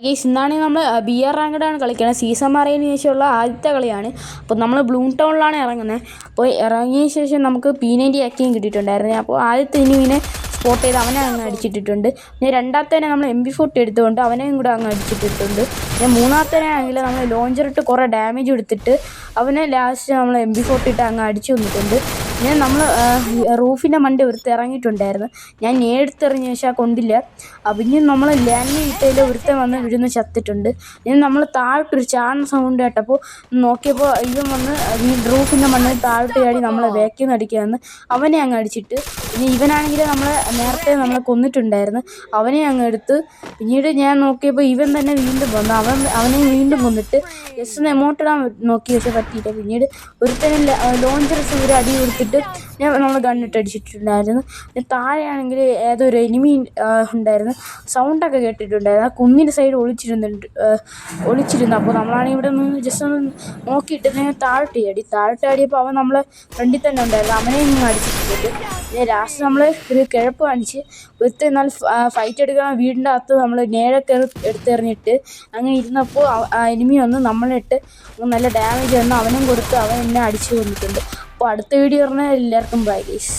Guys ഇന്നാണെങ്കിൽ നമ്മൾ BR റാങ്കഡാണ് കളിക്കുന്നത്. സീസൺ മാറിയതിന് ശേഷമുള്ള ആദ്യത്തെ കളിയാണ്. അപ്പോൾ നമ്മൾ ബ്ലൂം ടൗണിലാണ് ഇറങ്ങുന്നത്. അപ്പോൾ ഇറങ്ങിയ ശേഷം നമുക്ക് P90 ആക്കിയും കിട്ടിയിട്ടുണ്ടായിരുന്നു. അപ്പോൾ ആദ്യത്തെ ഇനിമിനെ സ്പോട്ട് ചെയ്ത് അവനെ അങ്ങ് അടിച്ചിട്ടിട്ടുണ്ട്. പിന്നെ രണ്ടാമത്തേനെ നമ്മൾ MP40 എടുത്തുകൊണ്ട് അവനെയും കൂടെ അങ്ങ് അടിച്ചിട്ടിട്ടുണ്ട്. പിന്നെ മൂന്നാമത്തേനെ ആണെങ്കിൽ നമ്മൾ ലോഞ്ചറിട്ട് കുറേ ഡാമേജ് എടുത്തിട്ട് അവനെ ലാസ്റ്റ് നമ്മൾ MP40 ഇട്ട് അങ്ങ് അടിച്ചു വന്നിട്ടുണ്ട്. പിന്നെ നമ്മൾ റൂഫിൻ്റെ മണ്ടി ഒരുത്ത് ഇറങ്ങിയിട്ടുണ്ടായിരുന്നു. ഞാൻ എടുത്തെറിഞ്ഞ ശേഷം കൊണ്ടില്ല. പിന്നെ നമ്മൾ ലാൻഡിങ് ഇട്ടതിൽ ഒരുത്തൻ വന്ന് വിഴുന്ന് ചത്തിട്ടുണ്ട്. പിന്നെ നമ്മൾ താഴോട്ടൊരു ചാടുന്ന സൗണ്ട് കേട്ടപ്പോൾ നോക്കിയപ്പോൾ ഇവൻ വന്ന് റൂഫിൻ്റെ മണ്ണിൽ താഴോട്ട് ചാടി നമ്മളെ വേക്കിന്ന് അടിക്കാമെന്ന് അവനെ അങ്ങ് അടിച്ചിട്ട്, പിന്നെ ഇവനാണെങ്കിൽ നേരത്തെ നമ്മളെ കൊന്നിട്ടുണ്ടായിരുന്നു. അവനെ അങ്ങ് എടുത്ത് പിന്നീട് ഞാൻ നോക്കിയപ്പോൾ ഇവൻ തന്നെ വീണ്ടും വന്നു. അവനെ വീണ്ടും കൊന്നിട്ട് ജസ്റ്റ് ഒന്ന് എമൗണ്ടിടാൻ നോക്കി പക്ഷെ പറ്റിയില്ല. പിന്നീട് ഒരുത്തനെ ലോഞ്ചർസ് ഒരു അടി കൊടുത്തിട്ട് നമ്മൾ ഗണ്ണിട്ട് അടിച്ചിട്ടുണ്ടായിരുന്നു. പിന്നെ താഴെയാണെങ്കിൽ ഏതൊരു എനിമി ഉണ്ടായിരുന്നു, സൗണ്ടൊക്കെ കേട്ടിട്ടുണ്ടായിരുന്നു. ആ കുന്നിൻ്റെ സൈഡ് ഒളിച്ചിരുന്നു. അപ്പോൾ നമ്മളാണെങ്കിൽ ഇവിടെ നിന്ന് ജസ്റ്റ് ഒന്ന് നോക്കിയിട്ട് ഞാൻ താഴോട്ട് ചാടിയപ്പോൾ അവൻ നമ്മളെ ഫ്രണ്ടിൽ തന്നെ ഉണ്ടായിരുന്നു. അവനെ ഇങ്ങനെ അടിച്ചിട്ടുണ്ട്. പിന്നെ ലാസ്റ്റ് നമ്മൾ ഒരു കിഴപ്പ് കാണിച്ച് ഒരുത്ത എന്നാൽ ഫൈറ്റ് എടുക്കണം വീടിൻ്റെ അകത്ത് നമ്മൾ നേരൊക്കെ എടുത്തെറിഞ്ഞിട്ട് അങ്ങനെ ഇരുന്നപ്പോൾ എനിമി വന്ന് നമ്മളിട്ട് നല്ല ഡാമേജ് വന്ന് അവനും കൊടുത്ത് അവൻ എന്നെ അടിച്ചു കൊണ്ടിട്ടുണ്ട്. അപ്പോൾ അടുത്ത വീഡിയോ പറഞ്ഞാൽ എല്ലാവർക്കും ബൈ ഗൈസ്.